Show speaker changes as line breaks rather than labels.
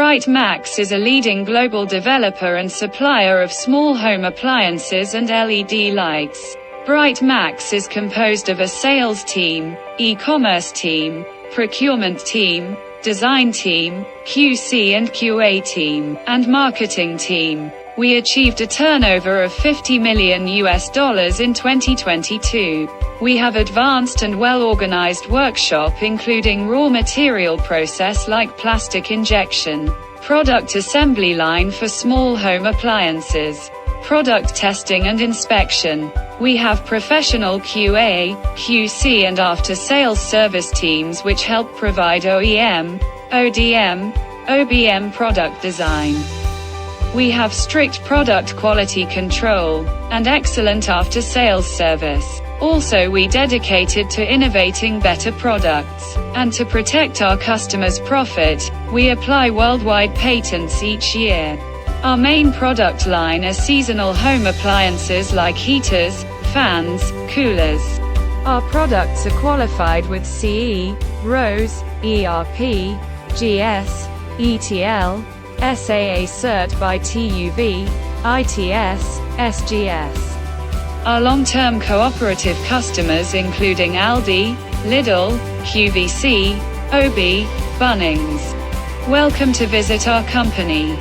Brightmax is a leading global developer and supplier of small home appliances and LED lights. Brightmax is composed of a sales team, e-commerce team, procurement team, design team, QC and QA team, and marketing team. We achieved a turnover of $50 million in 2022. We have advanced and well-organized workshop including raw material process like plastic injection, product assembly line for small home appliances, product testing and inspection. We have professional QA, QC and after-sales service teams which help provide OEM, ODM, OBM product design. We have strict product quality control, and excellent after-sales service. Also we dedicated to innovating better products, and to protect our customers' profit, we apply worldwide patents each year. Our main product line are seasonal home appliances like heaters, fans, coolers. Our products are qualified with CE, ROHS, ERP, GS, ETL, SAA Cert by TÜV, ITS, SGS. Our long-term cooperative customers including Aldi, Lidl, QVC, OB, Bunnings. Welcome to visit our company.